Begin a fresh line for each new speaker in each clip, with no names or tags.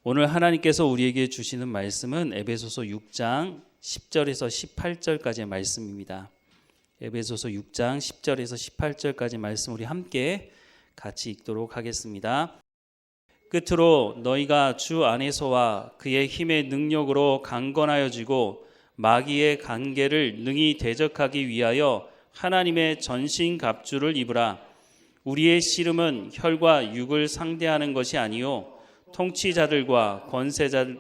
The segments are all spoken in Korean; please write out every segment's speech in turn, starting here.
오늘 하나님께서 우리에게 주시는 말씀은 에베소서 6장 10절에서 18절까지의 말씀입니다. 에베소서 6장 10절에서 18절까지 말씀 우리 함께 같이 읽도록 하겠습니다. 끝으로 너희가 주 안에서와 그의 힘의 능력으로 강건하여지고 마귀의 관계를 능히 대적하기 위하여 하나님의 전신갑주를 입으라. 우리의 씨름은 혈과 육을 상대하는 것이 아니요 통치자들과 권세자들,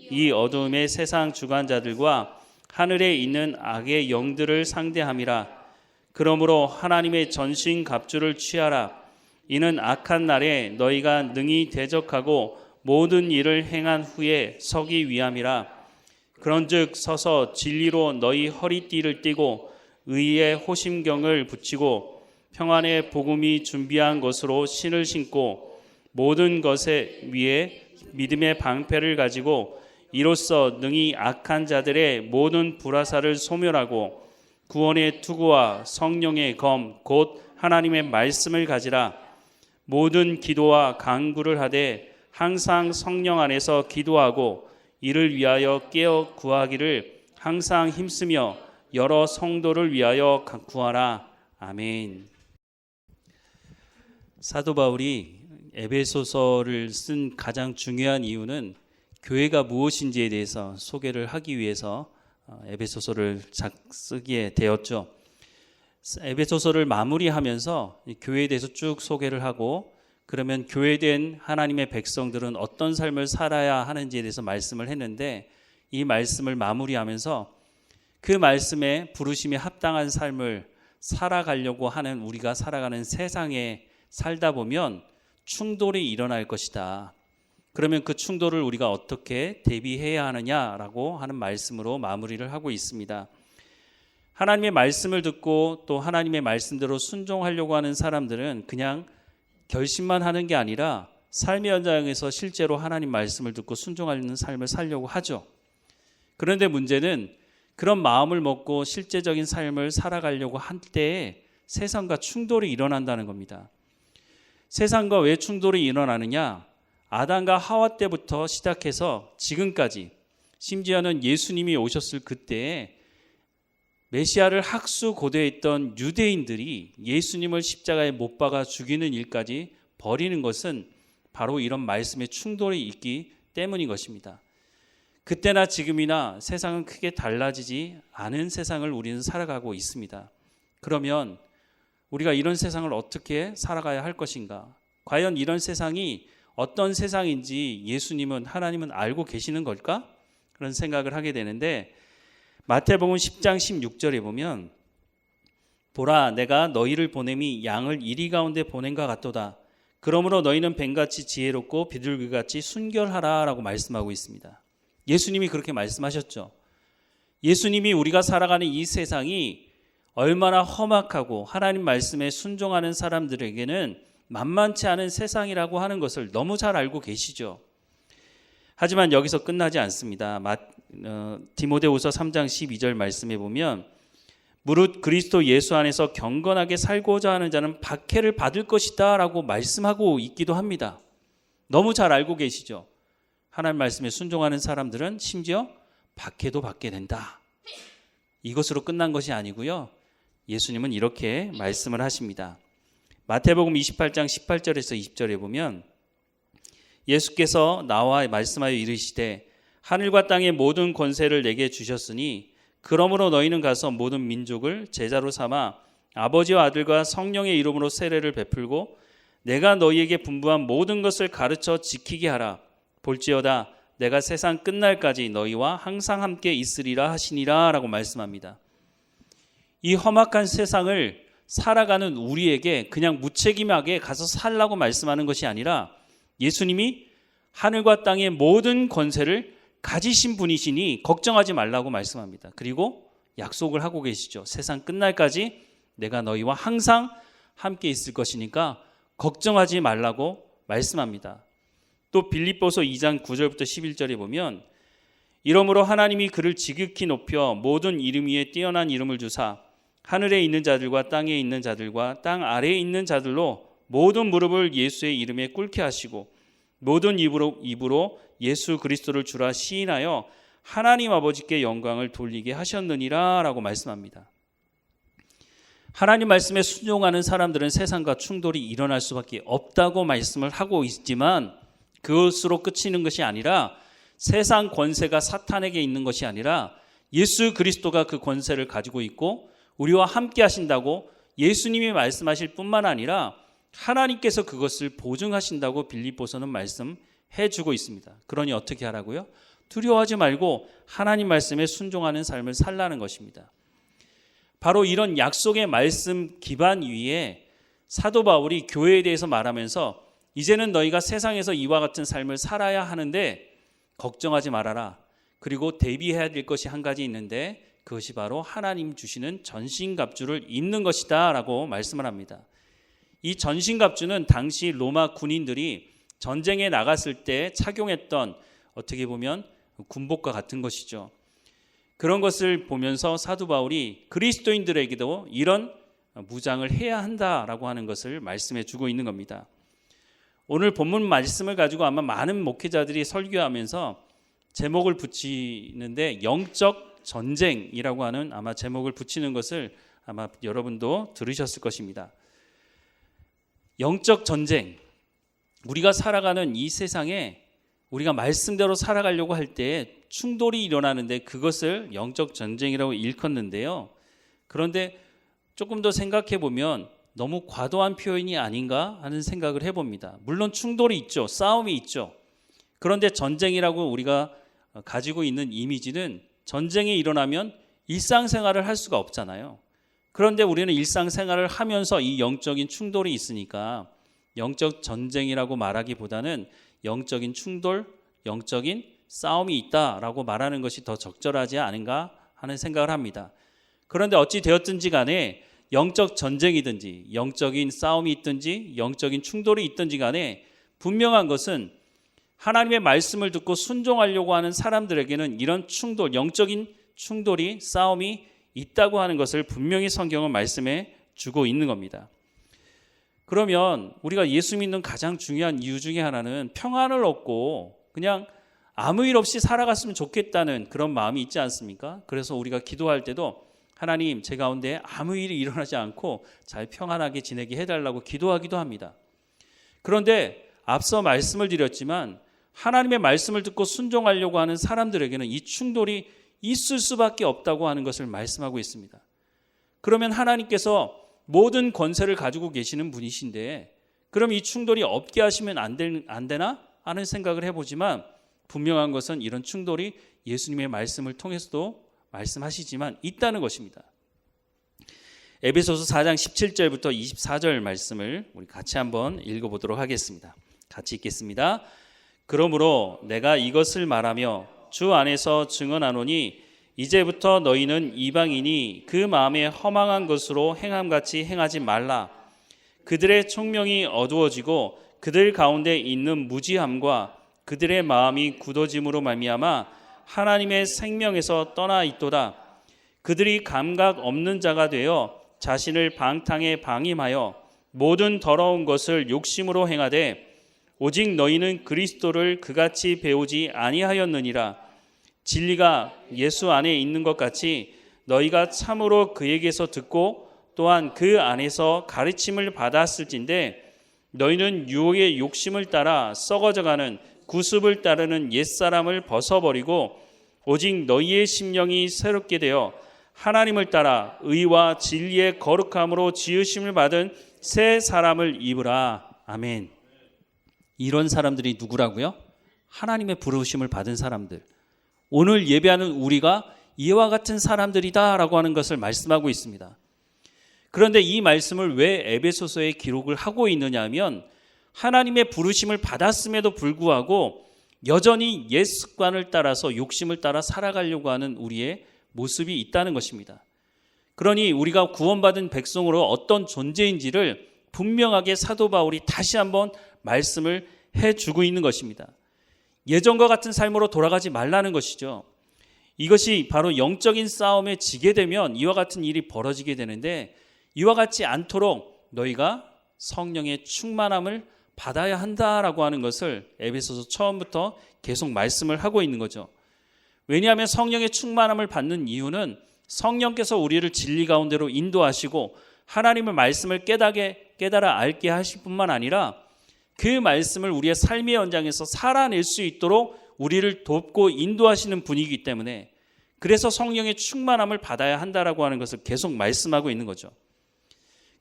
이 어두움의 세상 주관자들과 하늘에 있는 악의 영들을 상대함이라. 그러므로 하나님의 전신갑주를 취하라. 이는 악한 날에 너희가 능히 대적하고 모든 일을 행한 후에 서기 위함이라. 그런즉 서서 진리로 너희 허리띠를 띠고 의의 호심경을 붙이고 평안의 복음이 준비한 것으로 신을 신고 모든 것에 위에 믿음의 방패를 가지고 이로써 능히 악한 자들의 모든 불화살을 소멸하고 구원의 투구와 성령의 검 곧 하나님의 말씀을 가지라. 모든 기도와 간구를 하되 항상 성령 안에서 기도하고 이를 위하여 깨어 구하기를 항상 힘쓰며 여러 성도를 위하여 구하라. 아멘. 사도 바울이 에베소서를 쓴 가장 중요한 이유는 교회가 무엇인지에 대해서 소개를 하기 위해서 에베소서를 쓰게 되었죠. 에베소서를 마무리하면서 교회에 대해서 쭉 소개를 하고 그러면 교회된 하나님의 백성들은 어떤 삶을 살아야 하는지에 대해서 말씀을 했는데 이 말씀을 마무리하면서 그 말씀에 부르심에 합당한 삶을 살아가려고 하는 우리가 살아가는 세상에 살다 보면 충돌이 일어날 것이다. 그러면 그 충돌을 우리가 어떻게 대비해야 하느냐라고 하는 말씀으로 마무리를 하고 있습니다. 하나님의 말씀을 듣고 또 하나님의 말씀대로 순종하려고 하는 사람들은 그냥 결심만 하는 게 아니라 삶의 현장에서 실제로 하나님 말씀을 듣고 순종하는 삶을 살려고 하죠. 그런데 문제는 그런 마음을 먹고 실제적인 삶을 살아가려고 할 때에 세상과 충돌이 일어난다는 겁니다. 세상과 왜 충돌이 일어나느냐? 아담과 하와 때부터 시작해서 지금까지 심지어는 예수님이 오셨을 그때에 메시아를 학수고대했던 유대인들이 예수님을 십자가에 못 박아 죽이는 일까지 벌이는 것은 바로 이런 말씀의 충돌이 있기 때문인 것입니다. 그때나 지금이나 세상은 크게 달라지지 않은 세상을 우리는 살아가고 있습니다. 그러면 우리가 이런 세상을 어떻게 살아가야 할 것인가? 과연 이런 세상이 어떤 세상인지 예수님은 하나님은 알고 계시는 걸까? 그런 생각을 하게 되는데 마태복음 10장 16절에 보면 보라 내가 너희를 보냄이 양을 이리 가운데 보낸과 같도다. 그러므로 너희는 뱀같이 지혜롭고 비둘기같이 순결하라 라고 말씀하고 있습니다. 예수님이 그렇게 말씀하셨죠. 예수님이 우리가 살아가는 이 세상이 얼마나 험악하고 하나님 말씀에 순종하는 사람들에게는 만만치 않은 세상이라고 하는 것을 너무 잘 알고 계시죠. 하지만 여기서 끝나지 않습니다. 디모데후서 3장 12절 말씀에 보면 무릇 그리스도 예수 안에서 경건하게 살고자 하는 자는 박해를 받을 것이다 라고 말씀하고 있기도 합니다. 너무 잘 알고 계시죠. 하나님 말씀에 순종하는 사람들은 심지어 박해도 받게 된다. 이것으로 끝난 것이 아니고요. 예수님은 이렇게 말씀을 하십니다. 마태복음 28장 18절에서 20절에 보면 예수께서 나와 말씀하여 이르시되 하늘과 땅의 모든 권세를 내게 주셨으니 그러므로 너희는 가서 모든 민족을 제자로 삼아 아버지와 아들과 성령의 이름으로 세례를 베풀고 내가 너희에게 분부한 모든 것을 가르쳐 지키게 하라. 볼지어다 내가 세상 끝날까지 너희와 항상 함께 있으리라 하시니라 라고 말씀합니다. 이 험악한 세상을 살아가는 우리에게 그냥 무책임하게 가서 살라고 말씀하는 것이 아니라 예수님이 하늘과 땅의 모든 권세를 가지신 분이시니 걱정하지 말라고 말씀합니다. 그리고 약속을 하고 계시죠. 세상 끝날까지 내가 너희와 항상 함께 있을 것이니까 걱정하지 말라고 말씀합니다. 또 빌립보서 2장 9절부터 11절에 보면 이러므로 하나님이 그를 지극히 높여 모든 이름 위에 뛰어난 이름을 주사 하늘에 있는 자들과 땅에 있는 자들과 땅 아래에 있는 자들로 모든 무릎을 예수의 이름에 꿇게 하시고 모든 입으로 예수 그리스도를 주라 시인하여 하나님 아버지께 영광을 돌리게 하셨느니라 라고 말씀합니다. 하나님 말씀에 순종하는 사람들은 세상과 충돌이 일어날 수밖에 없다고 말씀을 하고 있지만 그것으로 그치는 것이 아니라 세상 권세가 사탄에게 있는 것이 아니라 예수 그리스도가 그 권세를 가지고 있고 우리와 함께 하신다고 예수님이 말씀하실 뿐만 아니라 하나님께서 그것을 보증하신다고 빌립보서는 말씀해 주고 있습니다. 그러니 어떻게 하라고요? 두려워하지 말고 하나님 말씀에 순종하는 삶을 살라는 것입니다. 바로 이런 약속의 말씀 기반 위에 사도 바울이 교회에 대해서 말하면서 이제는 너희가 세상에서 이와 같은 삶을 살아야 하는데 걱정하지 말아라. 그리고 대비해야 될 것이 한 가지 있는데 그것이 바로 하나님 주시는 전신갑주를 입는 것이다 라고 말씀을 합니다. 이 전신갑주는 당시 로마 군인들이 전쟁에 나갔을 때 착용했던 어떻게 보면 군복과 같은 것이죠. 그런 것을 보면서 사도 바울이 그리스도인들에게도 이런 무장을 해야 한다라고 하는 것을 말씀해 주고 있는 겁니다. 오늘 본문 말씀을 가지고 아마 많은 목회자들이 설교하면서 제목을 붙이는데 영적 전쟁이라고 하는 아마 제목을 붙이는 것을 아마 여러분도 들으셨을 것입니다. 영적 전쟁, 우리가 살아가는 이 세상에 우리가 말씀대로 살아가려고 할 때 충돌이 일어나는데 그것을 영적 전쟁이라고 일컫는데요. 그런데 조금 더 생각해 보면 너무 과도한 표현이 아닌가 하는 생각을 해봅니다. 물론 충돌이 있죠. 싸움이 있죠. 그런데 전쟁이라고 우리가 가지고 있는 이미지는 전쟁이 일어나면 일상생활을 할 수가 없잖아요. 그런데 우리는 일상생활을 하면서 이 영적인 충돌이 있으니까 영적 전쟁이라고 말하기보다는 영적인 충돌, 영적인 싸움이 있다라고 말하는 것이 더 적절하지 않은가 하는 생각을 합니다. 그런데 어찌 되었든지 간에 영적 전쟁이든지 영적인 싸움이 있든지 영적인 충돌이 있든지 간에 분명한 것은 하나님의 말씀을 듣고 순종하려고 하는 사람들에게는 이런 충돌, 영적인 충돌이, 싸움이 있다고 하는 것을 분명히 성경은 말씀해 주고 있는 겁니다. 그러면 우리가 예수 믿는 가장 중요한 이유 중에 하나는 평안을 얻고 그냥 아무 일 없이 살아갔으면 좋겠다는 그런 마음이 있지 않습니까? 그래서 우리가 기도할 때도 하나님 제 가운데 아무 일이 일어나지 않고 잘 평안하게 지내게 해달라고 기도하기도 합니다. 그런데 앞서 말씀을 드렸지만 하나님의 말씀을 듣고 순종하려고 하는 사람들에게는 이 충돌이 있을 수밖에 없다고 하는 것을 말씀하고 있습니다. 그러면 하나님께서 모든 권세를 가지고 계시는 분이신데 그럼 이 충돌이 없게 하시면 안 되나 하는 생각을 해보지만 분명한 것은 이런 충돌이 예수님의 말씀을 통해서도 말씀하시지만 있다는 것입니다. 에베소서 4장 17절부터 24절 말씀을 우리 같이 한번 읽어보도록 하겠습니다. 같이 읽겠습니다. 그러므로 내가 이것을 말하며 주 안에서 증언하노니 이제부터 너희는 이방인이 그 마음에 허망한 것으로 행함같이 행하지 말라. 그들의 총명이 어두워지고 그들 가운데 있는 무지함과 그들의 마음이 굳어짐으로 말미암아 하나님의 생명에서 떠나 있도다. 그들이 감각 없는 자가 되어 자신을 방탕에 방임하여 모든 더러운 것을 욕심으로 행하되 오직 너희는 그리스도를 그같이 배우지 아니하였느니라. 진리가 예수 안에 있는 것 같이 너희가 참으로 그에게서 듣고 또한 그 안에서 가르침을 받았을진데 너희는 유혹의 욕심을 따라 썩어져가는 구습을 따르는 옛사람을 벗어버리고 오직 너희의 심령이 새롭게 되어 하나님을 따라 의와 진리의 거룩함으로 지으심을 받은 새 사람을 입으라. 아멘. 이런 사람들이 누구라고요? 하나님의 부르심을 받은 사람들. 오늘 예배하는 우리가 이와 같은 사람들이다라고 하는 것을 말씀하고 있습니다. 그런데 이 말씀을 왜 에베소서에 기록을 하고 있느냐 하면 하나님의 부르심을 받았음에도 불구하고 여전히 옛 습관을 따라서 욕심을 따라 살아가려고 하는 우리의 모습이 있다는 것입니다. 그러니 우리가 구원받은 백성으로 어떤 존재인지를 분명하게 사도 바울이 다시 한번 말씀을 해주고 있는 것입니다. 예전과 같은 삶으로 돌아가지 말라는 것이죠. 이것이 바로 영적인 싸움에 지게 되면 이와 같은 일이 벌어지게 되는데 이와 같지 않도록 너희가 성령의 충만함을 받아야 한다라고 하는 것을 에베소서 처음부터 계속 말씀을 하고 있는 거죠. 왜냐하면 성령의 충만함을 받는 이유는 성령께서 우리를 진리 가운데로 인도하시고 하나님의 말씀을 깨달아 알게 하실 뿐만 아니라 그 말씀을 우리의 삶의 현장에서 살아낼 수 있도록 우리를 돕고 인도하시는 분이기 때문에, 그래서 성령의 충만함을 받아야 한다라고 하는 것을 계속 말씀하고 있는 거죠.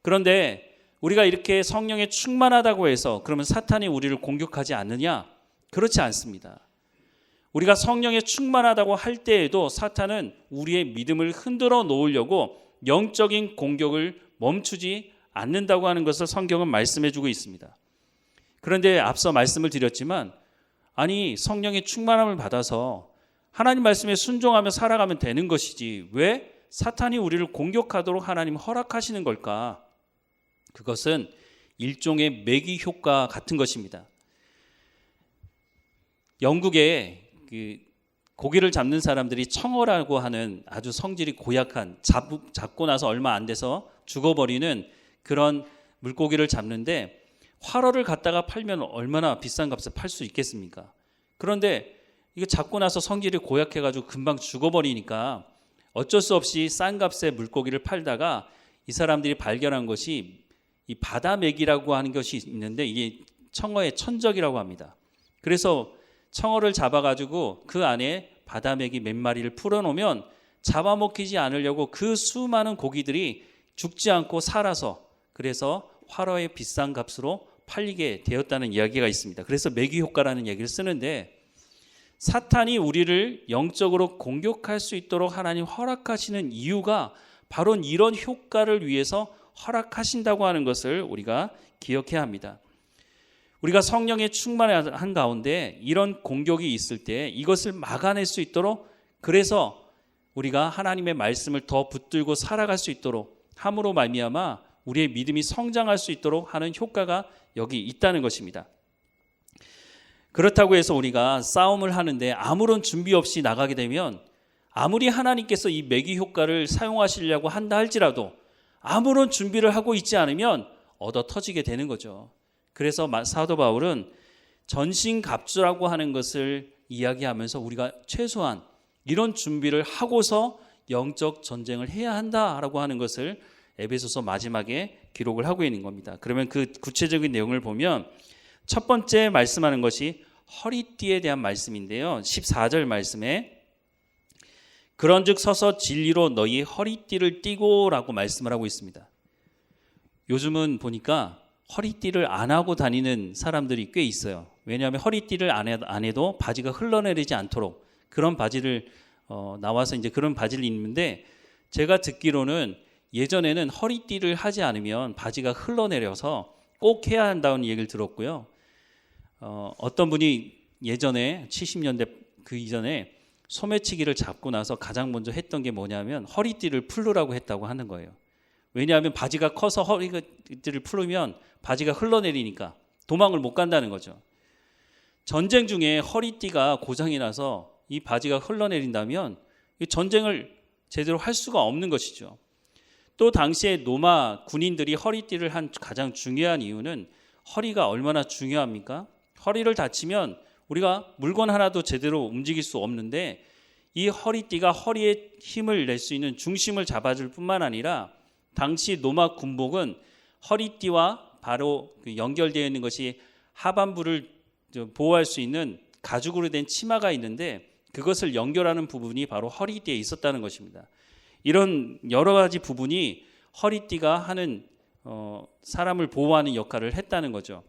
그런데 우리가 이렇게 성령에 충만하다고 해서 그러면 사탄이 우리를 공격하지 않느냐? 그렇지 않습니다. 우리가 성령에 충만하다고 할 때에도 사탄은 우리의 믿음을 흔들어 놓으려고 영적인 공격을 멈추지 않는다고 하는 것을 성경은 말씀해 주고 있습니다. 그런데 앞서 말씀을 드렸지만, 아니, 성령의 충만함을 받아서 하나님 말씀에 순종하며 살아가면 되는 것이지 왜 사탄이 우리를 공격하도록 하나님 허락하시는 걸까? 그것은 일종의 매기 효과 같은 것입니다. 영국에 고기를 잡는 사람들이 청어라고 하는 아주 성질이 고약한, 잡고 나서 얼마 안 돼서 죽어버리는 그런 물고기를 잡는데, 활어를 갖다가 팔면 얼마나 비싼 값에 팔 수 있겠습니까? 그런데 이게 잡고 나서 성질이 고약해가지고 금방 죽어버리니까 어쩔 수 없이 싼 값에 물고기를 팔다가 이 사람들이 발견한 것이 이 바다맥이라고 하는 것이 있는데, 이게 청어의 천적이라고 합니다. 그래서 청어를 잡아가지고 그 안에 바다맥이 몇 마리를 풀어놓으면 잡아먹히지 않으려고 그 수많은 고기들이 죽지 않고 살아서, 그래서 활어의 비싼 값으로 팔리게 되었다는 이야기가 있습니다. 그래서 매기 효과라는 얘기를 쓰는데, 사탄이 우리를 영적으로 공격할 수 있도록 하나님 허락하시는 이유가 바로 이런 효과를 위해서 허락하신다고 하는 것을 우리가 기억해야 합니다. 우리가 성령의 충만한 가운데 이런 공격이 있을 때 이것을 막아낼 수 있도록, 그래서 우리가 하나님의 말씀을 더 붙들고 살아갈 수 있도록 함으로 말미암아 우리의 믿음이 성장할 수 있도록 하는 효과가 여기 있다는 것입니다. 그렇다고 해서 우리가 싸움을 하는데 아무런 준비 없이 나가게 되면, 아무리 하나님께서 이 매기 효과를 사용하시려고 한다 할지라도 아무런 준비를 하고 있지 않으면 얻어 터지게 되는 거죠. 그래서 사도 바울은 전신갑주라고 하는 것을 이야기하면서 우리가 최소한 이런 준비를 하고서 영적 전쟁을 해야 한다라고 하는 것을 에베소서 마지막에 기록을 하고 있는 겁니다. 그러면 그 구체적인 내용을 보면 첫 번째 말씀하는 것이 허리띠에 대한 말씀인데요. 14절 말씀에 그런즉 서서 진리로 너희 허리띠를 띠고 라고 말씀을 하고 있습니다. 요즘은 보니까 허리띠를 안 하고 다니는 사람들이 꽤 있어요. 왜냐하면 허리띠를 안 해도 바지가 흘러내리지 않도록 그런 바지를 나와서 이제 그런 바지를 입는데, 제가 듣기로는 예전에는 허리띠를 하지 않으면 바지가 흘러내려서 꼭 해야 한다는 얘기를 들었고요. 어떤 분이 예전에 70년대 그 이전에 소매치기를 잡고 나서 가장 먼저 했던 게 뭐냐면 허리띠를 풀으라고 했다고 하는 거예요. 왜냐하면 바지가 커서 허리띠를 풀으면 바지가 흘러내리니까 도망을 못 간다는 거죠. 전쟁 중에 허리띠가 고장이 나서 이 바지가 흘러내린다면 이 전쟁을 제대로 할 수가 없는 것이죠. 또 당시에 로마 군인들이 허리띠를 한 가장 중요한 이유는, 허리가 얼마나 중요합니까? 허리를 다치면 우리가 물건 하나도 제대로 움직일 수 없는데, 이 허리띠가 허리에 힘을 낼 수 있는 중심을 잡아줄 뿐만 아니라 당시 로마 군복은 허리띠와 바로 연결되어 있는 것이 하반부를 보호할 수 있는 가죽으로 된 치마가 있는데, 그것을 연결하는 부분이 바로 허리띠에 있었다는 것입니다. 이런 여러 가지 부분이 허리띠가 하는 사람을 보호하는 역할을 했다는 거죠.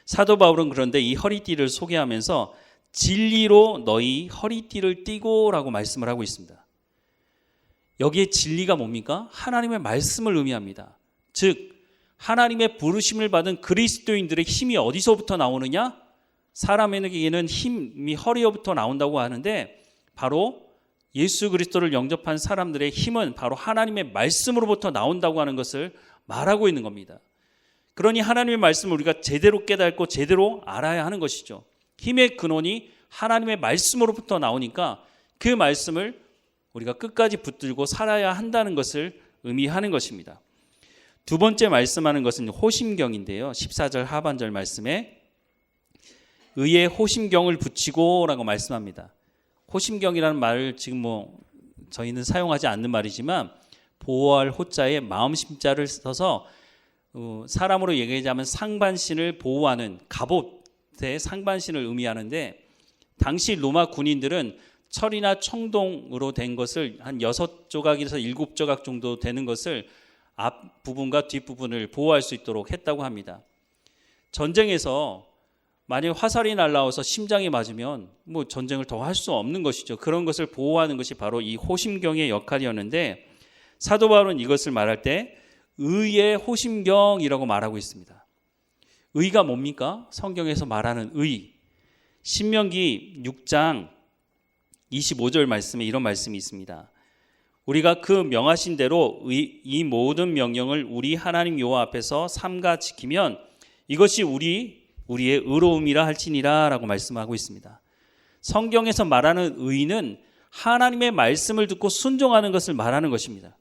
사도 바울은 그런데 이 허리띠를 소개하면서 진리로 너희 허리띠를 띠고 라고 말씀을 하고 있습니다. 여기에 진리가 뭡니까? 하나님의 말씀을 의미합니다. 즉 하나님의 부르심을 받은 그리스도인들의 힘이 어디서부터 나오느냐? 사람에게는 힘이 허리로부터 나온다고 하는데, 바로 예수 그리스도를 영접한 사람들의 힘은 바로 하나님의 말씀으로부터 나온다고 하는 것을 말하고 있는 겁니다. 그러니 하나님의 말씀을 우리가 제대로 깨닫고 제대로 알아야 하는 것이죠. 힘의 근원이 하나님의 말씀으로부터 나오니까 그 말씀을 우리가 끝까지 붙들고 살아야 한다는 것을 의미하는 것입니다. 두 번째 말씀하는 것은 호심경인데요. 14절 하반절 말씀에 의에 호심경을 붙이고 라고 말씀합니다. 호심경이라는 말을 지금 저희는 사용하지 않는 말이지만 보호할 호자에 마음심자를 써서 사람으로 얘기하자면 상반신을 보호하는 갑옷의 상반신을 의미하는데, 당시 로마 군인들은 철이나 청동으로 된 것을 한 6조각에서 7조각 정도 되는 것을 앞부분과 뒷부분을 보호할 수 있도록 했다고 합니다. 전쟁에서 만약 화살이 날라와서 심장에 맞으면 전쟁을 더 할 수 없는 것이죠. 그런 것을 보호하는 것이 바로 이 호심경의 역할이었는데, 사도 바울은 이것을 말할 때 의의 호심경이라고 말하고 있습니다. 의가 뭡니까? 성경에서 말하는 의. 신명기 6장 25절 말씀에 이런 말씀이 있습니다. 우리가 그 명하신 대로 이 모든 명령을 우리 하나님 여호와 앞에서 삼가 지키면 이것이 우리의 의로움이라 할지니라 라고 말씀하고 있습니다. 성경에서 말하는 의는 하나님의 말씀을 듣고 순종하는 것을 말하는 것입니다.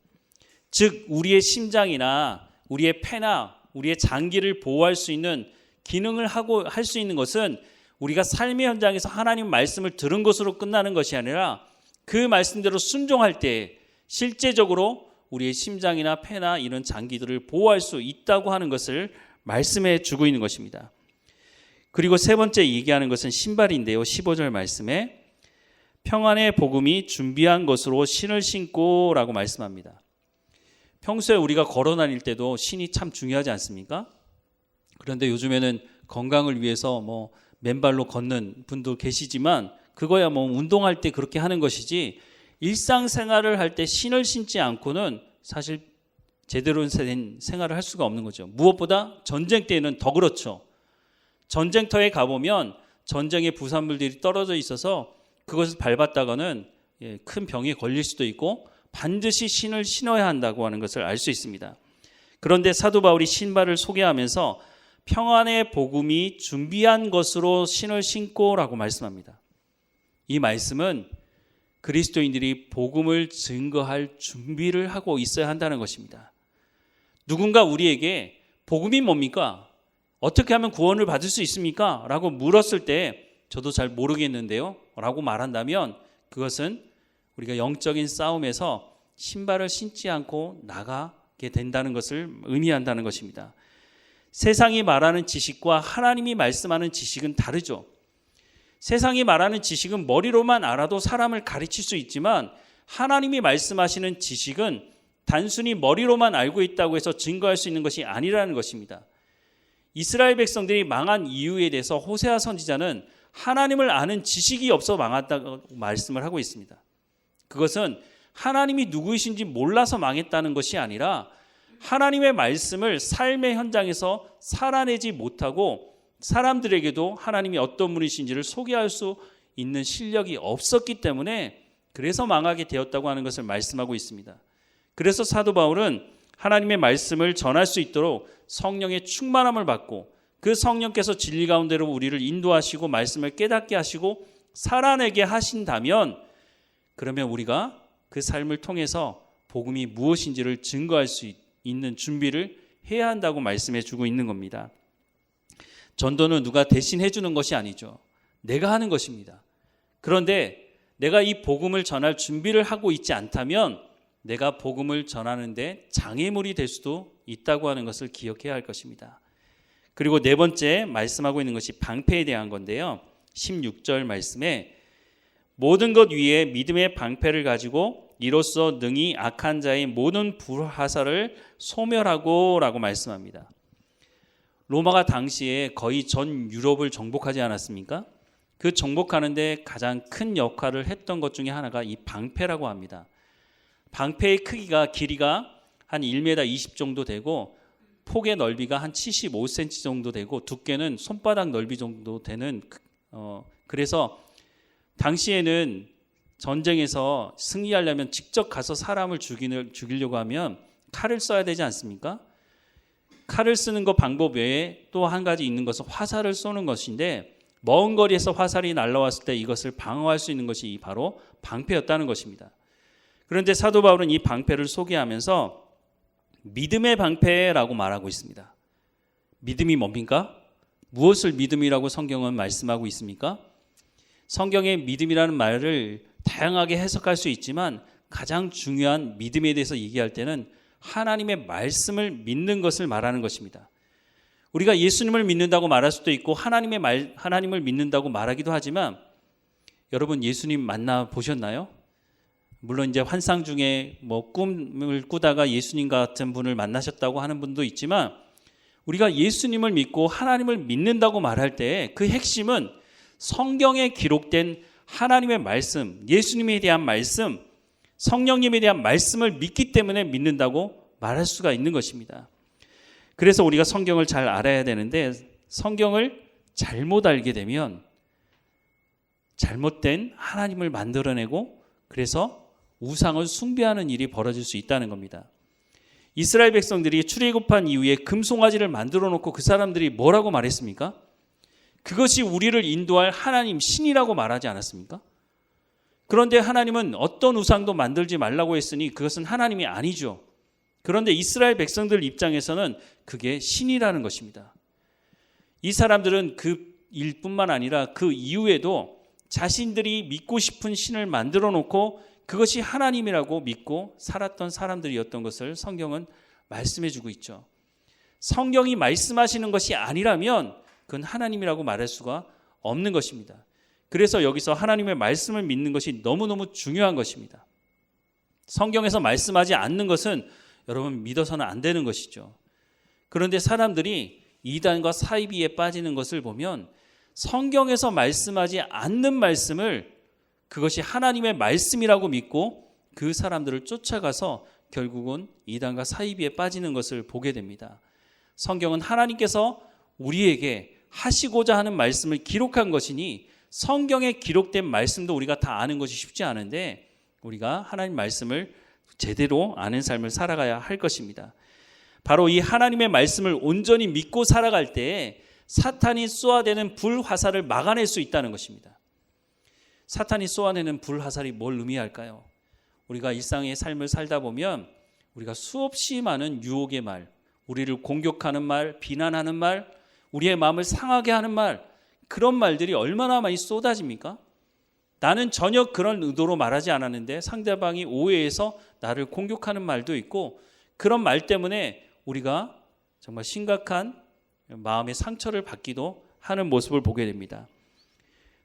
즉 우리의 심장이나 우리의 폐나 우리의 장기를 보호할 수 있는 기능을 하고 할 수 있는 것은 우리가 삶의 현장에서 하나님 말씀을 들은 것으로 끝나는 것이 아니라 그 말씀대로 순종할 때 실제적으로 우리의 심장이나 폐나 이런 장기들을 보호할 수 있다고 하는 것을 말씀해 주고 있는 것입니다. 그리고 세 번째 얘기하는 것은 신발인데요. 15절 말씀에 평안의 복음이 준비한 것으로 신을 신고 라고 말씀합니다. 평소에 우리가 걸어 다닐 때도 신이 참 중요하지 않습니까? 그런데 요즘에는 건강을 위해서 맨발로 걷는 분도 계시지만 그거야 운동할 때 그렇게 하는 것이지 일상생활을 할 때 신을 신지 않고는 사실 제대로 된 생활을 할 수가 없는 거죠. 무엇보다 전쟁 때는 더 그렇죠. 전쟁터에 가보면 전쟁의 부산물들이 떨어져 있어서 그것을 밟았다가는 큰 병에 걸릴 수도 있고 반드시 신을 신어야 한다고 하는 것을 알 수 있습니다. 그런데 사도 바울이 신발을 소개하면서 평안의 복음이 준비한 것으로 신을 신고라고 말씀합니다. 이 말씀은 그리스도인들이 복음을 증거할 준비를 하고 있어야 한다는 것입니다. 누군가 우리에게 복음이 뭡니까? 어떻게 하면 구원을 받을 수 있습니까? 라고 물었을 때 저도 잘 모르겠는데요 라고 말한다면 그것은 우리가 영적인 싸움에서 신발을 신지 않고 나가게 된다는 것을 의미한다는 것입니다. 세상이 말하는 지식과 하나님이 말씀하는 지식은 다르죠. 세상이 말하는 지식은 머리로만 알아도 사람을 가르칠 수 있지만 하나님이 말씀하시는 지식은 단순히 머리로만 알고 있다고 해서 증거할 수 있는 것이 아니라는 것입니다. 이스라엘 백성들이 망한 이유에 대해서 호세아 선지자는 하나님을 아는 지식이 없어 망했다고 말씀을 하고 있습니다. 그것은 하나님이 누구이신지 몰라서 망했다는 것이 아니라 하나님의 말씀을 삶의 현장에서 살아내지 못하고 사람들에게도 하나님이 어떤 분이신지를 소개할 수 있는 실력이 없었기 때문에 그래서 망하게 되었다고 하는 것을 말씀하고 있습니다. 그래서 사도 바울은 하나님의 말씀을 전할 수 있도록 성령의 충만함을 받고 그 성령께서 진리 가운데로 우리를 인도하시고 말씀을 깨닫게 하시고 살아내게 하신다면 그러면 우리가 그 삶을 통해서 복음이 무엇인지를 증거할 수 있는 준비를 해야 한다고 말씀해 주고 있는 겁니다. 전도는 누가 대신 해주는 것이 아니죠. 내가 하는 것입니다. 그런데 내가 이 복음을 전할 준비를 하고 있지 않다면 내가 복음을 전하는데 장애물이 될 수도 있다고 하는 것을 기억해야 할 것입니다. 그리고 네 번째 말씀하고 있는 것이 방패에 대한 건데요. 16절 말씀에 모든 것 위에 믿음의 방패를 가지고 이로써 능히 악한 자의 모든 불화살을 소멸하고 라고 말씀합니다. 로마가 당시에 거의 전 유럽을 정복하지 않았습니까? 그 정복하는데 가장 큰 역할을 했던 것 중에 하나가 이 방패라고 합니다. 방패의 크기가 길이가 한 1m 20 정도 되고 폭의 넓이가 한 75cm 정도 되고 두께는 손바닥 넓이 정도 되는 그래서 당시에는 전쟁에서 승리하려면 직접 가서 사람을 죽이려고 하면 칼을 써야 되지 않습니까? 칼을 쓰는 것 방법 외에 또 한 가지 있는 것은 화살을 쏘는 것인데 먼 거리에서 화살이 날아왔을 때 이것을 방어할 수 있는 것이 바로 방패였다는 것입니다. 그런데 사도 바울은 이 방패를 소개하면서 믿음의 방패라고 말하고 있습니다. 믿음이 뭡니까? 무엇을 믿음이라고 성경은 말씀하고 있습니까? 성경의 믿음이라는 말을 다양하게 해석할 수 있지만 가장 중요한 믿음에 대해서 얘기할 때는 하나님의 말씀을 믿는 것을 말하는 것입니다. 우리가 예수님을 믿는다고 말할 수도 있고 하나님을 믿는다고 말하기도 하지만 여러분 예수님 만나 보셨나요? 물론 이제 환상 중에 꿈을 꾸다가 예수님 같은 분을 만나셨다고 하는 분도 있지만 우리가 예수님을 믿고 하나님을 믿는다고 말할 때 그 핵심은 성경에 기록된 하나님의 말씀, 예수님에 대한 말씀, 성령님에 대한 말씀을 믿기 때문에 믿는다고 말할 수가 있는 것입니다. 그래서 우리가 성경을 잘 알아야 되는데 성경을 잘못 알게 되면 잘못된 하나님을 만들어내고 그래서 우상을 숭배하는 일이 벌어질 수 있다는 겁니다. 이스라엘 백성들이 출애굽한 이후에 금송아지를 만들어 놓고 그 사람들이 뭐라고 말했습니까? 그것이 우리를 인도할 하나님 신이라고 말하지 않았습니까? 그런데 하나님은 어떤 우상도 만들지 말라고 했으니 그것은 하나님이 아니죠. 그런데 이스라엘 백성들 입장에서는 그게 신이라는 것입니다. 이 사람들은 그 일뿐만 아니라 그 이후에도 자신들이 믿고 싶은 신을 만들어 놓고 그것이 하나님이라고 믿고 살았던 사람들이었던 것을 성경은 말씀해 주고 있죠. 성경이 말씀하시는 것이 아니라면 그건 하나님이라고 말할 수가 없는 것입니다. 그래서 여기서 하나님의 말씀을 믿는 것이 너무너무 중요한 것입니다. 성경에서 말씀하지 않는 것은 여러분 믿어서는 안 되는 것이죠. 그런데 사람들이 이단과 사이비에 빠지는 것을 보면 성경에서 말씀하지 않는 말씀을 그것이 하나님의 말씀이라고 믿고 그 사람들을 쫓아가서 결국은 이단과 사이비에 빠지는 것을 보게 됩니다. 성경은 하나님께서 우리에게 하시고자 하는 말씀을 기록한 것이니 성경에 기록된 말씀도 우리가 다 아는 것이 쉽지 않은데 우리가 하나님 말씀을 제대로 아는 삶을 살아가야 할 것입니다. 바로 이 하나님의 말씀을 온전히 믿고 살아갈 때에 사탄이 쏘아대는 불화살을 막아낼 수 있다는 것입니다. 사탄이 쏘아내는 불화살이 뭘 의미할까요? 우리가 일상의 삶을 살다 보면 우리가 수없이 많은 유혹의 말, 우리를 공격하는 말, 비난하는 말, 우리의 마음을 상하게 하는 말, 그런 말들이 얼마나 많이 쏟아집니까? 나는 전혀 그런 의도로 말하지 않았는데 상대방이 오해해서 나를 공격하는 말도 있고 그런 말 때문에 우리가 정말 심각한 마음의 상처를 받기도 하는 모습을 보게 됩니다.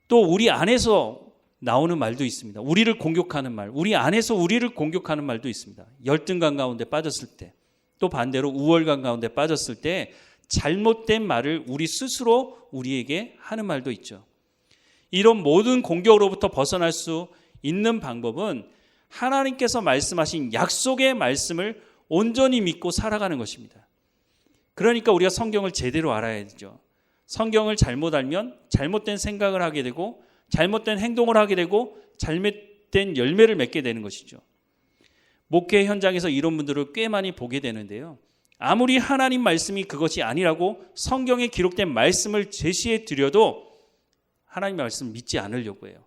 또 우리 안에서 나오는 말도 있습니다. 우리를 공격하는 말, 우리 안에서 우리를 공격하는 말도 있습니다. 열등감 가운데 빠졌을 때, 또 반대로 우월감 가운데 빠졌을 때 잘못된 말을 우리 스스로 우리에게 하는 말도 있죠. 이런 모든 공격으로부터 벗어날 수 있는 방법은 하나님께서 말씀하신 약속의 말씀을 온전히 믿고 살아가는 것입니다. 그러니까 우리가 성경을 제대로 알아야 되죠. 성경을 잘못 알면 잘못된 생각을 하게 되고 잘못된 행동을 하게 되고 잘못된 열매를 맺게 되는 것이죠. 목회 현장에서 이런 분들을 꽤 많이 보게 되는데요. 아무리 하나님 말씀이 그것이 아니라고 성경에 기록된 말씀을 제시해 드려도 하나님 말씀을 믿지 않으려고 해요.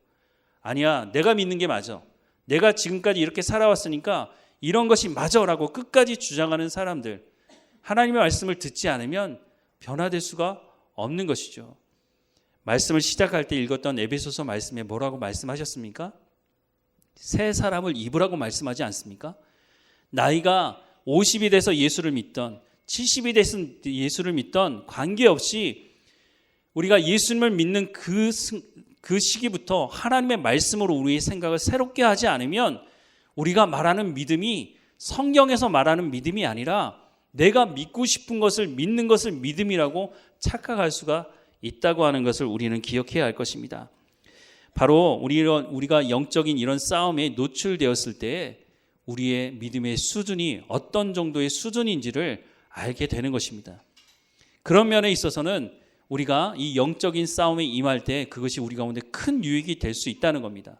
아니야, 내가 믿는 게 맞아. 내가 지금까지 이렇게 살아왔으니까 이런 것이 맞아라고 끝까지 주장하는 사람들, 하나님의 말씀을 듣지 않으면 변화될 수가 없는 것이죠. 말씀을 시작할 때 읽었던 에베소서 말씀에 뭐라고 말씀하셨습니까? 새 사람을 입으라고 말씀하지 않습니까? 나이가 50이 돼서 예수를 믿던 70이 돼서 예수를 믿던 관계없이 우리가 예수님을 믿는 그 시기부터 하나님의 말씀으로 우리의 생각을 새롭게 하지 않으면 우리가 말하는 믿음이 성경에서 말하는 믿음이 아니라 내가 믿고 싶은 것을 믿는 것을 믿음이라고 착각할 수가 있다고 하는 것을 우리는 기억해야 할 것입니다. 바로 우리가 영적인 이런 싸움에 노출되었을 때 우리의 믿음의 수준이 어떤 정도의 수준인지를 알게 되는 것입니다. 그런 면에 있어서는 우리가 이 영적인 싸움에 임할 때 그것이 우리 가운데 큰 유익이 될 수 있다는 겁니다.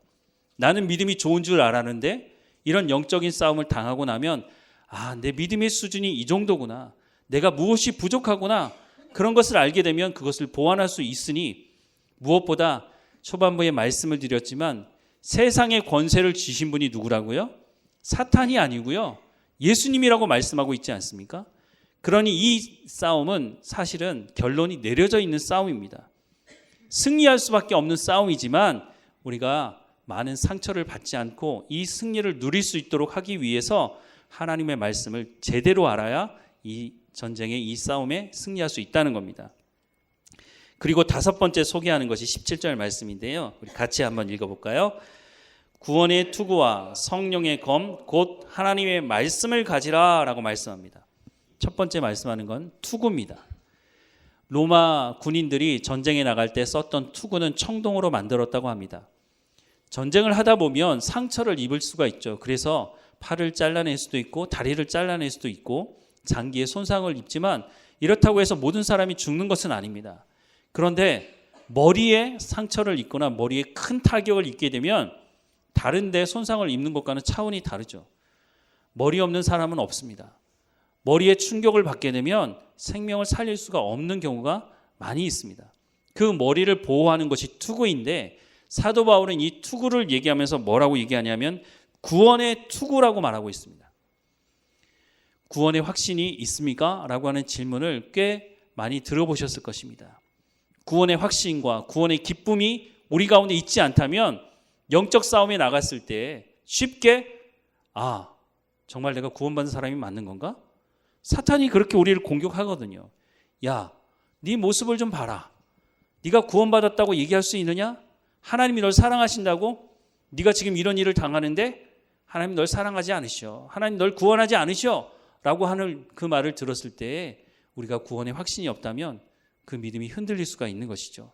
나는 믿음이 좋은 줄 알았는데 이런 영적인 싸움을 당하고 나면 내 믿음의 수준이 이 정도구나. 내가 무엇이 부족하구나. 그런 것을 알게 되면 그것을 보완할 수 있으니 무엇보다 초반부에 말씀을 드렸지만 세상의 권세를 주신 분이 누구라고요? 사탄이 아니고요. 예수님이라고 말씀하고 있지 않습니까? 그러니 이 싸움은 사실은 결론이 내려져 있는 싸움입니다. 승리할 수밖에 없는 싸움이지만 우리가 많은 상처를 받지 않고 이 승리를 누릴 수 있도록 하기 위해서 하나님의 말씀을 제대로 알아야 이 전쟁에, 이 싸움에 승리할 수 있다는 겁니다. 그리고 다섯 번째 소개하는 것이 17절 말씀인데요. 우리 같이 한번 읽어볼까요? 구원의 투구와 성령의 검 곧 하나님의 말씀을 가지라 라고 말씀합니다. 첫 번째 말씀하는 건 투구입니다. 로마 군인들이 전쟁에 나갈 때 썼던 투구는 청동으로 만들었다고 합니다. 전쟁을 하다 보면 상처를 입을 수가 있죠. 그래서 팔을 잘라낼 수도 있고 다리를 잘라낼 수도 있고 장기에 손상을 입지만 이렇다고 해서 모든 사람이 죽는 것은 아닙니다. 그런데 머리에 상처를 입거나 머리에 큰 타격을 입게 되면 다른 데 손상을 입는 것과는 차원이 다르죠. 머리 없는 사람은 없습니다. 머리에 충격을 받게 되면 생명을 살릴 수가 없는 경우가 많이 있습니다. 그 머리를 보호하는 것이 투구인데 사도 바울은 이 투구를 얘기하면서 뭐라고 얘기하냐면 구원의 투구라고 말하고 있습니다. 구원의 확신이 있습니까? 라고 하는 질문을 꽤 많이 들어보셨을 것입니다. 구원의 확신과 구원의 기쁨이 우리 가운데 있지 않다면 영적 싸움에 나갔을 때 쉽게 정말 내가 구원받은 사람이 맞는 건가? 사탄이 그렇게 우리를 공격하거든요. 야, 네 모습을 좀 봐라. 네가 구원받았다고 얘기할 수 있느냐? 하나님이 널 사랑하신다고? 네가 지금 이런 일을 당하는데 하나님 널 사랑하지 않으셔. 하나님 널 구원하지 않으셔. 라고 하는 그 말을 들었을 때 우리가 구원의 확신이 없다면 그 믿음이 흔들릴 수가 있는 것이죠.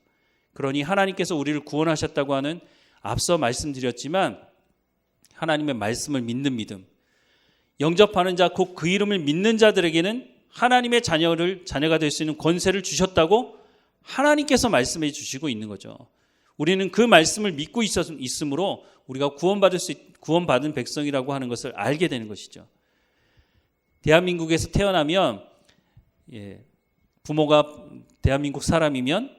그러니 하나님께서 우리를 구원하셨다고 하는 앞서 말씀드렸지만 하나님의 말씀을 믿는 믿음, 영접하는 자 곧 그 이름을 믿는 자들에게는 하나님의 자녀가 될 수 있는 권세를 주셨다고 하나님께서 말씀해 주시고 있는 거죠. 우리는 그 말씀을 믿고 있으므로 우리가 구원받은 백성이라고 하는 것을 알게 되는 것이죠. 대한민국에서 태어나면 부모가 대한민국 사람이면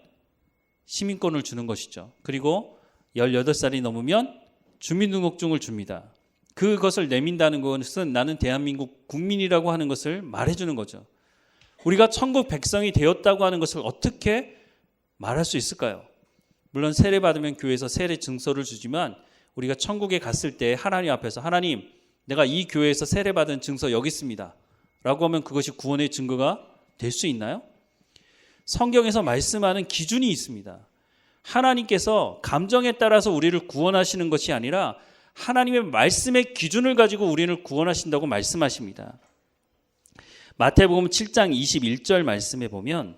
시민권을 주는 것이죠. 그리고 18살이 넘으면 주민등록증을 줍니다. 그것을 내민다는 것은 나는 대한민국 국민이라고 하는 것을 말해주는 거죠. 우리가 천국 백성이 되었다고 하는 것을 어떻게 말할 수 있을까요? 물론 세례받으면 교회에서 세례 증서를 주지만 우리가 천국에 갔을 때 하나님 앞에서 하나님, 내가 이 교회에서 세례받은 증서 여기 있습니다 라고 하면 그것이 구원의 증거가 될 수 있나요? 성경에서 말씀하는 기준이 있습니다. 하나님께서 감정에 따라서 우리를 구원하시는 것이 아니라 하나님의 말씀의 기준을 가지고 우리를 구원하신다고 말씀하십니다. 마태복음 7장 21절 말씀에 보면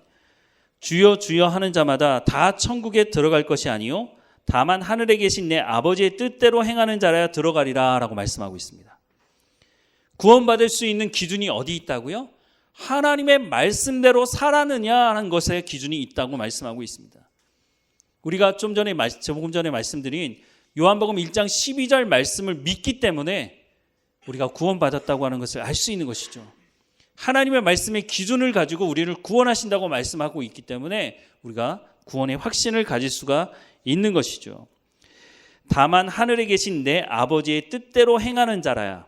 주여 주여 하는 자마다 다 천국에 들어갈 것이 아니요 다만 하늘에 계신 내 아버지의 뜻대로 행하는 자라야 들어가리라 라고 말씀하고 있습니다. 구원받을 수 있는 기준이 어디 있다고요? 하나님의 말씀대로 살았느냐 하는 것에 기준이 있다고 말씀하고 있습니다. 우리가 조금 전에 말씀드린 요한복음 1장 12절 말씀을 믿기 때문에 우리가 구원받았다고 하는 것을 알 수 있는 것이죠. 하나님의 말씀의 기준을 가지고 우리를 구원하신다고 말씀하고 있기 때문에 우리가 구원의 확신을 가질 수가 있는 것이죠. 다만 하늘에 계신 내 아버지의 뜻대로 행하는 자라야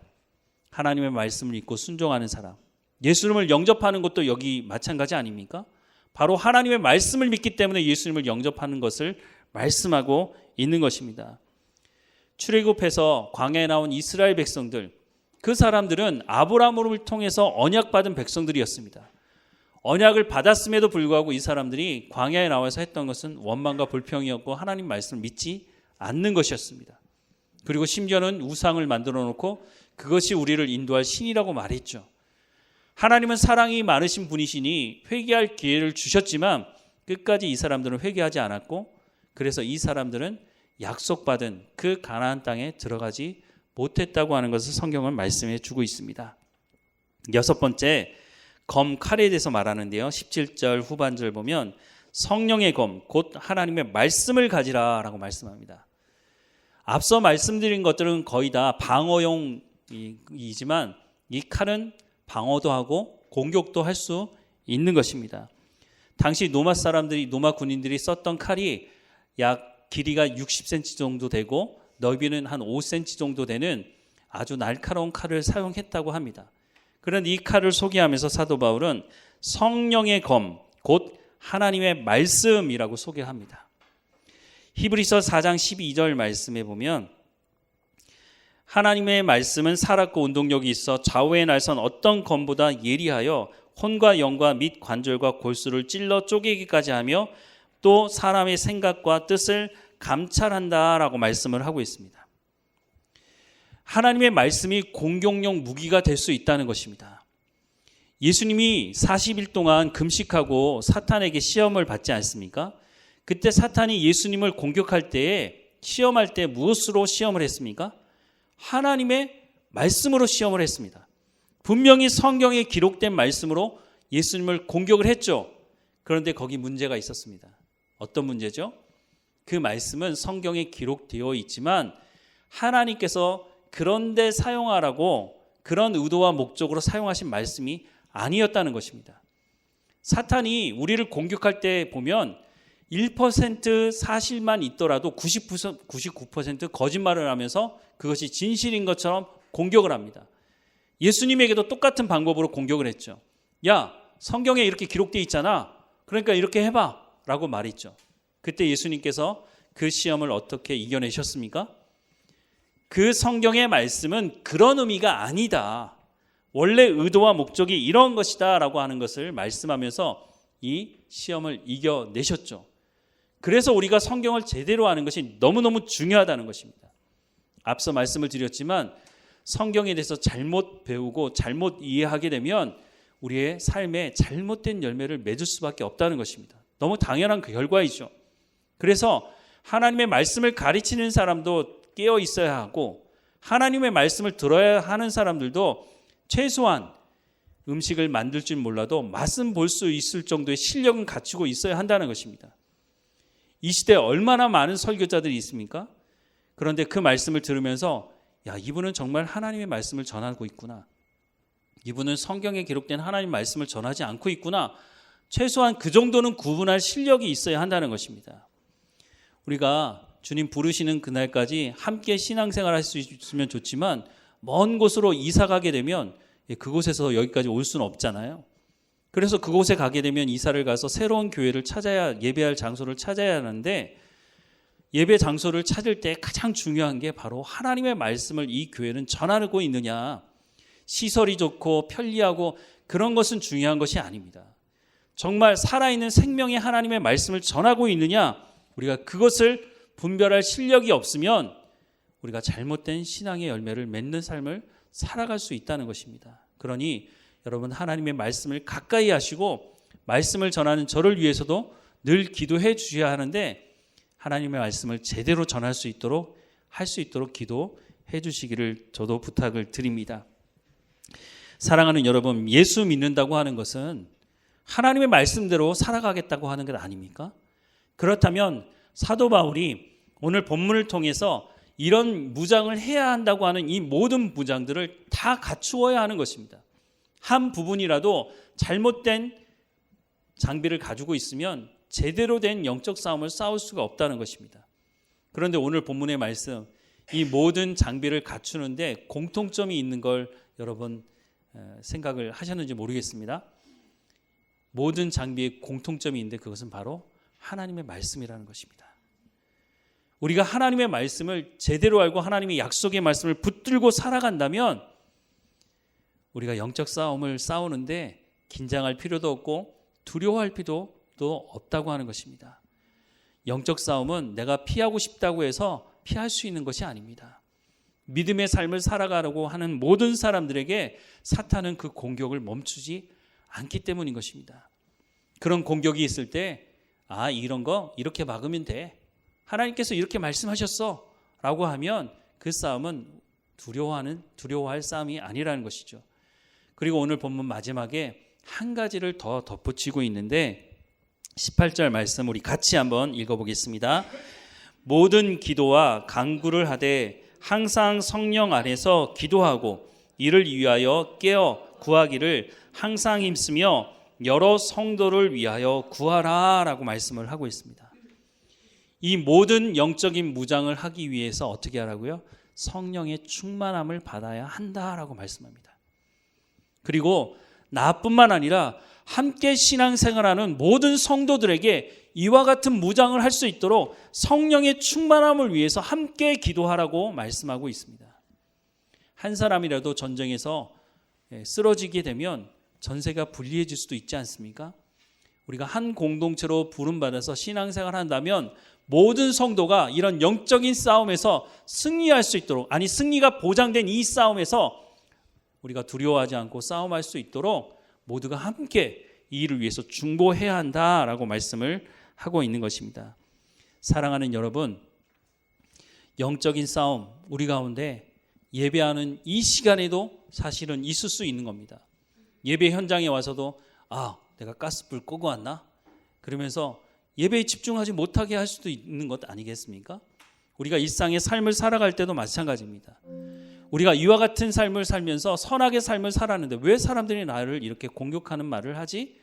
하나님의 말씀을 믿고 순종하는 사람. 예수님을 영접하는 것도 여기 마찬가지 아닙니까? 바로 하나님의 말씀을 믿기 때문에 예수님을 영접하는 것을 말씀하고 있는 것입니다. 출애굽해서 광야에 나온 이스라엘 백성들, 그 사람들은 아브라함을 통해서 언약받은 백성들이었습니다. 언약을 받았음에도 불구하고 이 사람들이 광야에 나와서 했던 것은 원망과 불평이었고 하나님 말씀을 믿지 않는 것이었습니다. 그리고 심지어는 우상을 만들어 놓고 그것이 우리를 인도할 신이라고 말했죠. 하나님은 사랑이 많으신 분이시니 회개할 기회를 주셨지만 끝까지 이 사람들은 회개하지 않았고 그래서 이 사람들은 약속받은 그 가나안 땅에 들어가지 못했다고 하는 것을 성경은 말씀해 주고 있습니다. 여섯 번째, 검 칼에 대해서 말하는데요. 17절 후반절 보면 성령의 검, 곧 하나님의 말씀을 가지라 라고 말씀합니다. 앞서 말씀드린 것들은 거의 다 방어용이지만 이 칼은 방어도 하고 공격도 할 수 있는 것입니다. 당시 로마 군인들이 썼던 칼이 약 길이가 60cm 정도 되고 넓이는 한 5cm 정도 되는 아주 날카로운 칼을 사용했다고 합니다. 그런데 이 칼을 소개하면서 사도 바울은 성령의 검, 곧 하나님의 말씀이라고 소개합니다. 히브리서 4장 12절 말씀에 보면 하나님의 말씀은 살았고 운동력이 있어 좌우의 날선 어떤 검보다 예리하여 혼과 영과 및 관절과 골수를 찔러 쪼개기까지 하며 또 사람의 생각과 뜻을 감찰한다라고 말씀을 하고 있습니다. 하나님의 말씀이 공격용 무기가 될 수 있다는 것입니다. 예수님이 40일 동안 금식하고 사탄에게 시험을 받지 않습니까? 그때 사탄이 예수님을 공격할 때에 시험할 때 무엇으로 시험을 했습니까? 하나님의 말씀으로 시험을 했습니다. 분명히 성경에 기록된 말씀으로 예수님을 공격을 했죠. 그런데 거기 문제가 있었습니다. 어떤 문제죠? 그 말씀은 성경에 기록되어 있지만 하나님께서 그런데 사용하라고 그런 의도와 목적으로 사용하신 말씀이 아니었다는 것입니다. 사탄이 우리를 공격할 때 보면 1% 사실만 있더라도 99% 거짓말을 하면서 그것이 진실인 것처럼 공격을 합니다. 예수님에게도 똑같은 방법으로 공격을 했죠. 야, 성경에 이렇게 기록되어 있잖아. 그러니까 이렇게 해봐 라고 말했죠. 그때 예수님께서 그 시험을 어떻게 이겨내셨습니까? 그 성경의 말씀은 그런 의미가 아니다. 원래 의도와 목적이 이런 것이다 라고 하는 것을 말씀하면서 이 시험을 이겨내셨죠. 그래서 우리가 성경을 제대로 아는 것이 너무너무 중요하다는 것입니다. 앞서 말씀을 드렸지만 성경에 대해서 잘못 배우고 잘못 이해하게 되면 우리의 삶에 잘못된 열매를 맺을 수밖에 없다는 것입니다. 너무 당연한 그 결과이죠. 그래서 하나님의 말씀을 가르치는 사람도 깨어 있어야 하고 하나님의 말씀을 들어야 하는 사람들도 최소한 음식을 만들 줄 몰라도 맛은 볼 수 있을 정도의 실력은 갖추고 있어야 한다는 것입니다. 이 시대에 얼마나 많은 설교자들이 있습니까? 그런데 그 말씀을 들으면서 야, 이분은 정말 하나님의 말씀을 전하고 있구나. 이분은 성경에 기록된 하나님 말씀을 전하지 않고 있구나. 최소한 그 정도는 구분할 실력이 있어야 한다는 것입니다. 우리가 주님 부르시는 그날까지 함께 신앙생활 할 수 있으면 좋지만 먼 곳으로 이사 가게 되면 그곳에서 여기까지 올 수는 없잖아요. 그래서 그곳에 가게 되면 이사를 가서 새로운 교회를 찾아야, 예배할 장소를 찾아야 하는데 예배 장소를 찾을 때 가장 중요한 게 바로 하나님의 말씀을 이 교회는 전하고 있느냐. 시설이 좋고 편리하고 그런 것은 중요한 것이 아닙니다. 정말 살아있는 생명의 하나님의 말씀을 전하고 있느냐. 우리가 그것을 분별할 실력이 없으면 우리가 잘못된 신앙의 열매를 맺는 삶을 살아갈 수 있다는 것입니다. 그러니 여러분 하나님의 말씀을 가까이 하시고 말씀을 전하는 저를 위해서도 늘 기도해 주셔야 하는데 하나님의 말씀을 제대로 전할 수 있도록 할 수 있도록 기도해 주시기를 저도 부탁을 드립니다. 사랑하는 여러분, 예수 믿는다고 하는 것은 하나님의 말씀대로 살아가겠다고 하는 것 아닙니까? 그렇다면 사도 바울이 오늘 본문을 통해서 이런 무장을 해야 한다고 하는 이 모든 무장들을 다 갖추어야 하는 것입니다. 한 부분이라도 잘못된 장비를 가지고 있으면 제대로 된 영적 싸움을 싸울 수가 없다는 것입니다. 그런데 오늘 본문의 말씀, 이 모든 장비를 갖추는데 공통점이 있는 걸 여러분 생각을 하셨는지 모르겠습니다. 모든 장비에 공통점이 있는데 그것은 바로 하나님의 말씀이라는 것입니다. 우리가 하나님의 말씀을 제대로 알고 하나님의 약속의 말씀을 붙들고 살아간다면 우리가 영적 싸움을 싸우는데 긴장할 필요도 없고 두려워할 필요도 없다고 하는 것입니다. 영적 싸움은 내가 피하고 싶다고 해서 피할 수 있는 것이 아닙니다. 믿음의 삶을 살아가려고 하는 모든 사람들에게 사탄은 그 공격을 멈추지 않기 때문인 것입니다. 그런 공격이 있을 때 이런 거 이렇게 막으면 돼. 하나님께서 이렇게 말씀하셨어 라고 하면 그 싸움은 두려워할 싸움이 아니라는 것이죠. 그리고 오늘 본문 마지막에 한 가지를 더 덧붙이고 있는데 18절 말씀 우리 같이 한번 읽어보겠습니다. 모든 기도와 간구를 하되 항상 성령 안에서 기도하고 이를 위하여 깨어 구하기를 항상 힘쓰며 여러 성도를 위하여 구하라 라고 말씀을 하고 있습니다. 이 모든 영적인 무장을 하기 위해서 어떻게 하라고요? 성령의 충만함을 받아야 한다라고 말씀합니다. 그리고 나뿐만 아니라 함께 신앙생활하는 모든 성도들에게 이와 같은 무장을 할 수 있도록 성령의 충만함을 위해서 함께 기도하라고 말씀하고 있습니다. 한 사람이라도 전쟁에서 쓰러지게 되면 전세가 불리해질 수도 있지 않습니까? 우리가 한 공동체로 부름받아서 신앙생활을 한다면 모든 성도가 이런 영적인 싸움에서 승리할 수 있도록, 아니 승리가 보장된 이 싸움에서 우리가 두려워하지 않고 싸움할 수 있도록 모두가 함께 이 일을 위해서 중보해야 한다라고 말씀을 하고 있는 것입니다. 사랑하는 여러분, 영적인 싸움 우리 가운데 예배하는 이 시간에도 사실은 있을 수 있는 겁니다. 예배 현장에 와서도 내가 가스불 끄고 왔나? 그러면서 예배에 집중하지 못하게 할 수도 있는 것 아니겠습니까? 우리가 일상의 삶을 살아갈 때도 마찬가지입니다. 우리가 이와 같은 삶을 살면서 선하게 삶을 살았는데 왜 사람들이 나를 이렇게 공격하는 말을 하지?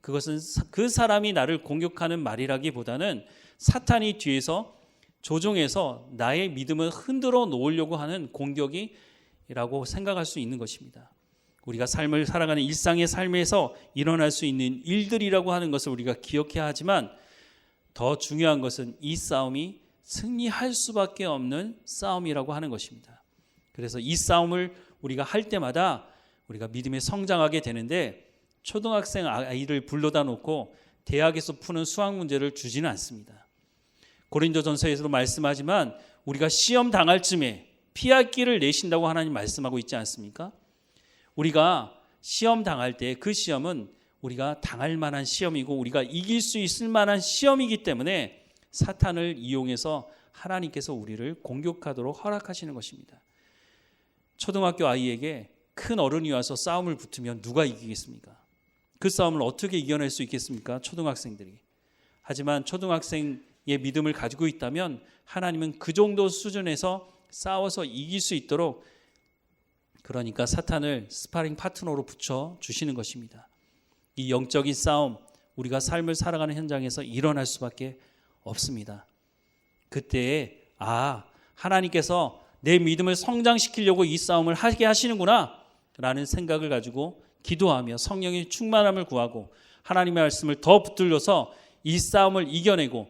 그것은 그 사람이 나를 공격하는 말이라기보다는 사탄이 뒤에서 조종해서 나의 믿음을 흔들어 놓으려고 하는 공격이라고 생각할 수 있는 것입니다. 우리가 삶을 살아가는 일상의 삶에서 일어날 수 있는 일들이라고 하는 것을 우리가 기억해야 하지만 더 중요한 것은 이 싸움이 승리할 수밖에 없는 싸움이라고 하는 것입니다. 그래서 이 싸움을 우리가 할 때마다 우리가 믿음에 성장하게 되는데 초등학생 아이를 불러다 놓고 대학에서 푸는 수학 문제를 주지는 않습니다. 고린도전서에서도 말씀하지만 우리가 시험 당할 쯤에 피할 길을 내신다고 하나님 말씀하고 있지 않습니까? 우리가 시험 당할 때 그 시험은 우리가 당할 만한 시험이고 우리가 이길 수 있을 만한 시험이기 때문에 사탄을 이용해서 하나님께서 우리를 공격하도록 허락하시는 것입니다. 초등학교 아이에게 큰 어른이 와서 싸움을 붙으면 누가 이기겠습니까? 그 싸움을 어떻게 이겨낼 수 있겠습니까? 초등학생들이. 하지만 초등학생의 믿음을 가지고 있다면 하나님은 그 정도 수준에서 싸워서 이길 수 있도록 그러니까 사탄을 스파링 파트너로 붙여주시는 것입니다. 이 영적인 싸움 우리가 삶을 살아가는 현장에서 일어날 수밖에 없습니다. 그때에 하나님께서 내 믿음을 성장시키려고 이 싸움을 하게 하시는구나 라는 생각을 가지고 기도하며 성령의 충만함을 구하고 하나님의 말씀을 더 붙들려서 이 싸움을 이겨내고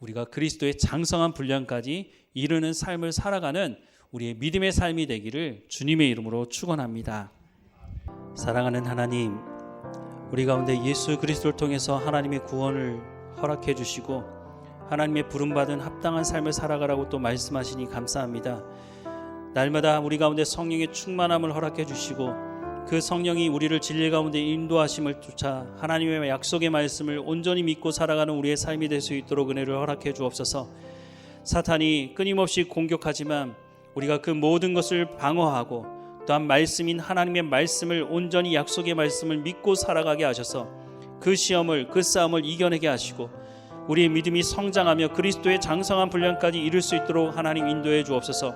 우리가 그리스도의 장성한 분량까지 이르는 삶을 살아가는 우리의 믿음의 삶이 되기를 주님의 이름으로 축원합니다. 사랑하는 하나님, 우리 가운데 예수 그리스도를 통해서 하나님의 구원을 허락해 주시고 하나님의 부름받은 합당한 삶을 살아가라고 또 말씀하시니 감사합니다. 날마다 우리 가운데 성령의 충만함을 허락해 주시고 그 성령이 우리를 진리 가운데 인도하심을 쫓아 하나님의 약속의 말씀을 온전히 믿고 살아가는 우리의 삶이 될 수 있도록 은혜를 허락해 주옵소서. 사탄이 끊임없이 공격하지만 우리가 그 모든 것을 방어하고 또한 말씀인 하나님의 말씀을 온전히 약속의 말씀을 믿고 살아가게 하셔서 그 시험을 그 싸움을 이겨내게 하시고 우리의 믿음이 성장하며 그리스도의 장성한 분량까지 이룰 수 있도록 하나님 인도해 주옵소서.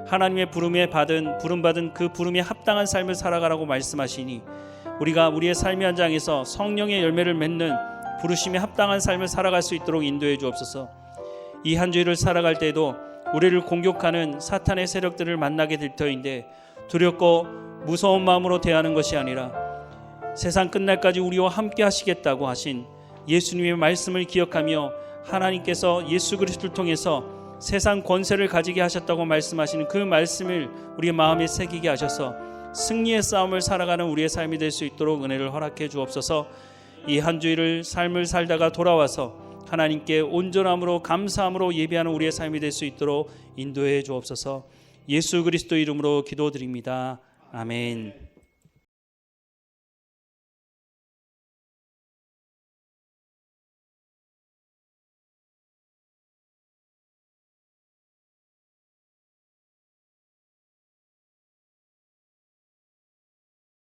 하나님의 부름받은 그 부름에 합당한 삶을 살아가라고 말씀하시니 우리가 우리의 삶의 현장에서 성령의 열매를 맺는 부르심에 합당한 삶을 살아갈 수 있도록 인도해 주옵소서. 이 한 주일을 살아갈 때에도 우리를 공격하는 사탄의 세력들을 만나게 될 터인데 두렵고 무서운 마음으로 대하는 것이 아니라 세상 끝날까지 우리와 함께 하시겠다고 하신 예수님의 말씀을 기억하며 하나님께서 예수 그리스도를 통해서 세상 권세를 가지게 하셨다고 말씀하시는 그 말씀을 우리의 마음에 새기게 하셔서 승리의 싸움을 살아가는 우리의 삶이 될 수 있도록 은혜를 허락해 주옵소서. 이 한 주일을 삶을 살다가 돌아와서 하나님께 온전함으로 감사함으로 예배하는 우리의 삶이 될 수 있도록 인도해 주옵소서. 예수 그리스도 이름으로 기도드립니다. 아멘.